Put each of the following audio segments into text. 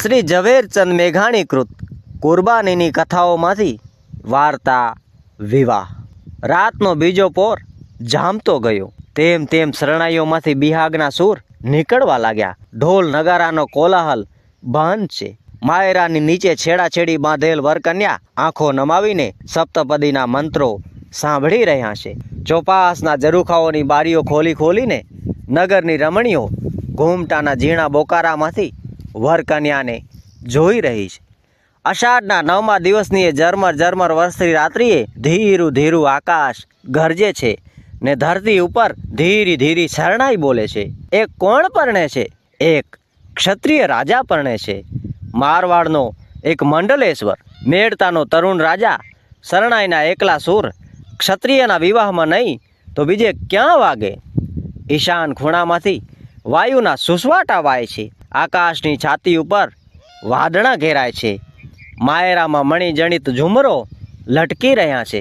શ્રી ઝવેરચંદ મેઘાણી કૃત કુરબાનીની કથાઓમાંથી વાર્તા વિવાહ। રાતનો બીજો પોર જામતો ગયો, તેમ તેમ શરણાઈઓમાંથી બિહાગના સૂર નીકળવા લાગ્યા। ઢોલ નગારાનો કોલાહલ બંધ છે। માયરાની નીચે છેડાછેડી બાંધેલ વરકન્યા આંખો નમાવીને સપ્તપદીના મંત્રો સાંભળી રહ્યા છે। ચોપાસના ઝરૂખાઓની બારીઓ ખોલી ખોલીને નગરની રમણીઓ ઘૂમટાના ઝીણા બોકારામાંથી વરકન્યાને જોઈ રહી છે। અષાઢના 9મા દિવસની એ ઝરમર ઝરમર વરસતી રાત્રિએ ધીરું ધીરું આકાશ ગરજે છે ને ધરતી ઉપર ધીરી ધીરી શરણાઈ બોલે છે। એક કોણ પરણે છે? એક ક્ષત્રિય રાજા પરણે છે। મારવાડનો એક મંડલેશ્વર મેળતાનો તરુણ રાજા શરણાઈના એકલા સૂર ક્ષત્રિયના વિવાહમાં નહીં તો બીજે ક્યાં વાગે? ઈશાન ખૂણામાંથી વાયુના સુસવાટા વાય છે। આકાશની છાતી ઉપર વાદળા ઘેરાય છે। માયરામાં મણિજણિત ઝુમરો લટકી રહ્યા છે।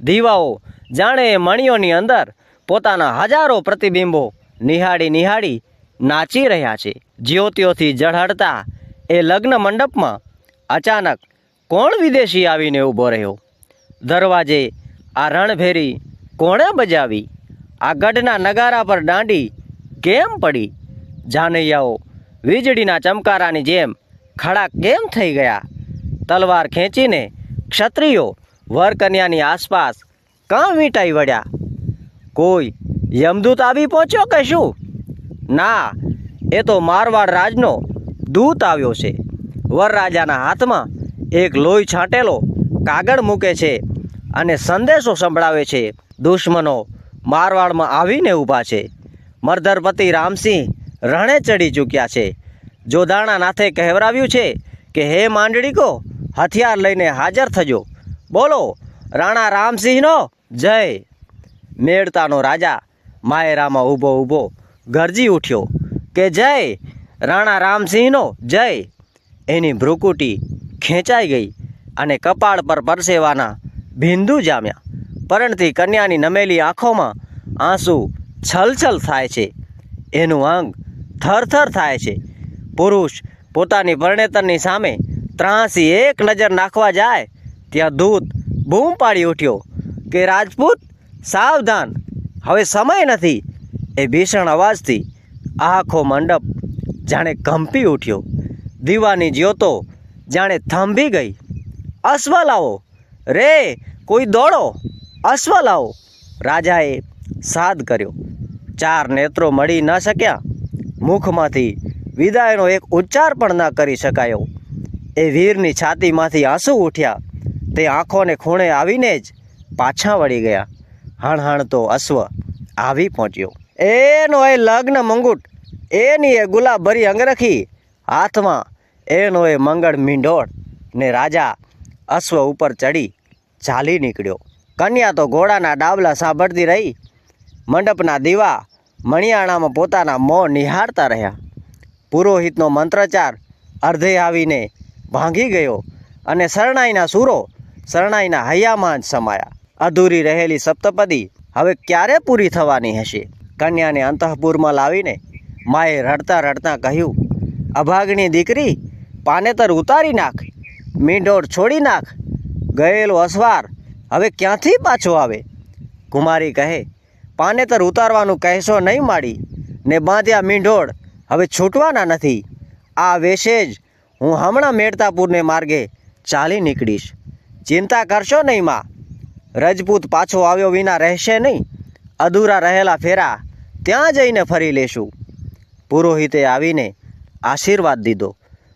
દીવાઓ જાણે એ મણિઓની અંદર પોતાના હજારો પ્રતિબિંબો નિહાળી નિહાળી નાચી રહ્યા છે। જ્યોતિઓથી ઝળહળતા એ લગ્ન મંડપમાં અચાનક કોણ વિદેશી આવીને ઊભો રહ્યો? દરવાજે આ રણભેરી કોણે બજાવી? આ ગઢના નગારા પર દાંડી કેમ પડી? જાનૈયાઓ વીજળીના ચમકારાની જેમ ખડા કેમ થઈ ગયા? તલવાર ખેંચીને ક્ષત્રિયો વરકન્યાની આસપાસ કાં વીંટાઈ વળ્યા? કોઈ યમદૂત આવી પહોંચ્યો કે શું? ના, એ તો મારવાડ રાજનો દૂત આવ્યો છે। વરરાજાના હાથમાં એક લોહી છાંટેલો કાગળ મૂકે છે અને સંદેશો સંભળાવે છે। દુશ્મનો મારવાડમાં આવીને ઊભા છે। મર્ધરપતિ રામસિંહ રણે ચડી ચૂક્યા છે। જોધાણા નાથે કહેવરાવ્યું છે કે હે માંડળીકો, હથિયાર લઈને હાજર થજો। બોલો રાણા રામસિંહનો જય। મેળતાનો રાજા માયરામાં ઊભો ઊભો ગરજી ઉઠ્યો કે જય રાણા રામસિંહનો જય। એની ભ્રુકુટી ખેંચાઈ ગઈ અને કપાળ પર પરસેવાના બિંદુ જામ્યા। પરણતી કન્યાની નમેલી આંખોમાં આંસુ છલછલ થાય છે। એનું અંગ થરથર થાય છે। પુરુષ પોતાની પરણેતરની સામે ત્રાસી એક નજર નાખવા જાય ત્યાં દૂત બૂમ પાડી ઉઠ્યો કે રાજપૂત સાવધાન, હવે સમય નથી। એ ભીષણ અવાજથી આખો મંડપ જાણે કંપી ઉઠ્યો। દીવાની જ્યોતો જાણે થંભી ગઈ। અશ્વ લાવો રે, કોઈ દોડો, અશ્વ લાવો। રાજાએ સાદ કર્યો। 4 નેત્રો મળી ન શક્યા। મુખમાંથી વિદાયનો એક ઉચ્ચાર પણ ન કરી શકાયો। એ વીરની છાતીમાંથી આંસુ ઉઠ્યા। તે આંખોને ખૂણે આવીને જ પાછા વળી ગયા। હણહણતો અશ્વ આવી પહોંચ્યો। એનો એ લગ્ન મંગુટ, એની એ ગુલાબભરી અંગરખી, હાથમાં એનો એ મંગળ મીંઢોળ ને રાજા અશ્વ ઉપર ચડી ચાલી નીકળ્યો। કન્યા તો ઘોડાના ડાબલા સાંભળતી રહી। મંડપના દીવા મણિયાણામાં પોતાના મોં નિહાળતા રહ્યા। પુરોહિતનો મંત્રચાર અર્ધે આવીને ભાંગી ગયો અને શરણાઈના સૂરો શરણાઈના હૈયામાં જ સમાયા। અધૂરી રહેલી સપ્તપદી હવે ક્યારે પૂરી થવાની હશે? કન્યાને અંતઃપુરમાં લાવીને માએ રડતા રડતા કહ્યું, અભાગણી દીકરી, પાનેતર ઉતારી નાખ, મીંઢોળ છોડી નાખ। ગયેલો અસવાર હવે ક્યાંથી પાછો આવે? કુમારી કહે, પાનેતર ઉતારવાનું કહેશો નહીં માડી, ને બાંધ્યા મીંઢોળ હવે છૂટવાના નથી। આ વેશે જ હું હમણાં મેળતાપુરને માર્ગે ચાલી નીકળીશ। ચિંતા કરશો નહીં માં, રજપૂત પાછો આવ્યો વિના રહેશે નહીં। અધૂરા રહેલા ફેરા ત્યાં જઈને ફરી લેશું। પુરોહિતે આવીને આશીર્વાદ દીધો।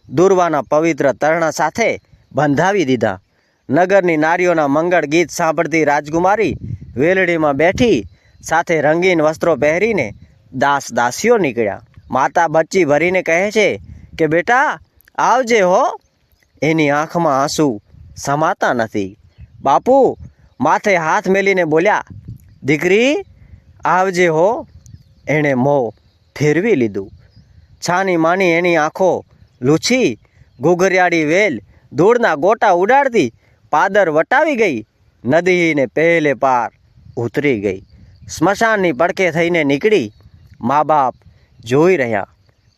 દુર્વાના પવિત્ર તર્ણ સાથે બંધાવી દીધા। નગરની નારીઓના મંગળ ગીત સાંભળતી રાજકુમારી વેલડીમાં બેઠી સાથે રંગીન વસ્ત્રો પહેરીને દાસ દાસીઓ નીકળ્યા। માતા બચ્ચી ભરીને કહે છે કે બેટા આવજે હો। એની આંખમાં આંસુ સમાતા નથી। બાપુ માથે હાથ મેલીને બોલ્યા, દીકરી આવજે હો। એણે મોં ફેરવી લીધું। છાની માની એની આંખો લૂછી ઘૂઘરિયાળી વેલ ધૂળના ગોટા ઉડાડતી પાદર વટાવી ગઈ। નદીને પહેલે પાર ઉતરી ગઈ। સ્મશાનની પડખે થઈને નીકળી। મા બાપ જોઈ રહ્યા।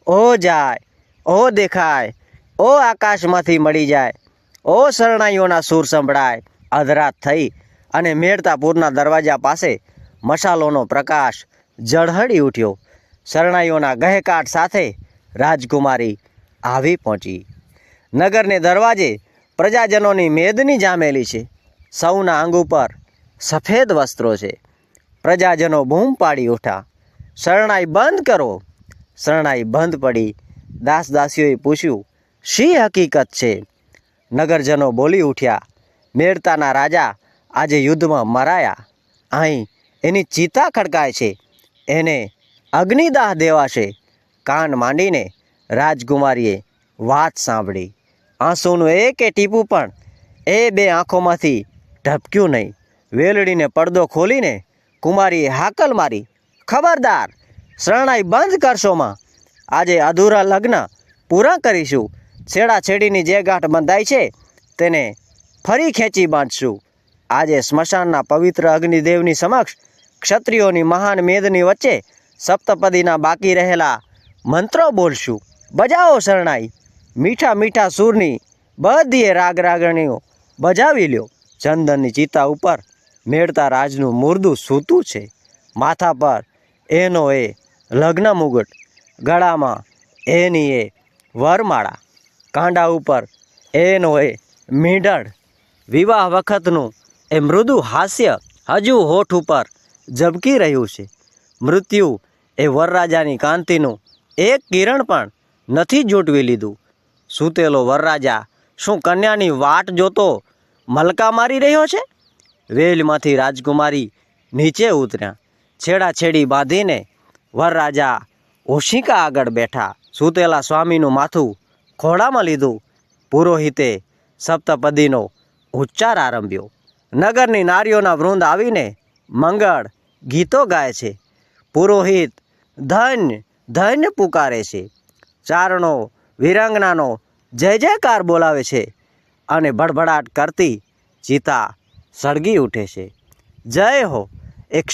ઓ જાય ઓ દેખાય ઓ આકાશમાંથી મળી જાય, ઓ શરણાઈઓના સૂર સંભળાય. અધરાત થઈ અને મેળતાપુરના દરવાજા પાસે મશાલોનો પ્રકાશ ઝળહળી ઉઠ્યો. શરણાઈઓના ગહેકાટ સાથે રાજકુમારી આવી પહોંચી. નગરને દરવાજે પ્રજાજનોની મેદની જામેલી છે. સૌના અંગ ઉપર સફેદ વસ્ત્રો છે. પ્રજાજનો બૂમ પાડી ઉઠ્યા, શરણાઈ બંધ કરો. શરણાઈ બંધ પડી. દાસદાસીઓએ પૂછ્યું, શી હકીકત છે? નગરજનો બોલી ઉઠ્યા, મેળતાના રાજા આજે યુદ્ધમાં મરાયા. અહીં એની ચિતા ખડકાય છે, એને અગ્નિદાહ દેવાશે. કાન માંડીને રાજકુમારીએ વાત સાંભળી. આંસુનું એકે ટીપું પણ એ બે આંખોમાંથી ઢબક્યું નહીં. વેલડીને પડદો ખોલીને કુમારીએ હાકલ મારી, ખબરદાર, શરણાઈ બંધ કરશોમાં. આજે અધૂરા લગ્ન પૂરા કરીશું. છેડાછેડીની જે ગાંઠ બંધાઈ છે તેને ફરી ખેંચી બાંધશું. આજે સ્મશાનના પવિત્ર અગ્નિદેવની સમક્ષ ક્ષત્રિયોની મહાન મેદની વચ્ચે સપ્તપદીના બાકી રહેલા મંત્રો બોલશું. બજાવો શરણાઈ. મીઠા મીઠા સૂરની બધીએ રાગ રાગણીઓ બજાવી લ્યો. ચંદનની ચિતા ઉપર મેળતા રાજનું મુર્દું સૂતું છે. માથા પર એનો એ લગ્ન મુગટ, ગળામાં એની એ વરમાળા, કાંડા ઉપર એનો એ મીંઢળ. વિવાહ વખતનું એ મૃદુ હાસ્ય હજુ હોઠ ઉપર ઝબકી રહ્યું છે. મૃત્યુ એ વરરાજાની કાંતિનું એક કિરણ પણ નથી જોટવી લીધું. સૂતેલો વરરાજા શું કન્યાની વાટ જોતો મલકા મારી રહ્યો છે? વેલમાંથી રાજકુમારી નીચે ઉતર્યા. છેડાછેડી બાંધીને વરરાજા ઓશિકા આગળ બેઠા. સૂતેલા સ્વામીનું માથું ખોળામાં લીધું. પુરોહિતે સપ્તપદીનો ઉચ્ચાર આરંભ્યો. નગરની નારીઓના વૃંદ આવીને મંગળ ગીતો ગાય છે. પુરોહિત ધન્ય ધન્ય પુકારે છે. ચારણો વિરંગનાનો જય જયકાર બોલાવે છે અને ભડભડાટ કરતી ચિતા સળગી ઉઠે છે. જય હો. એક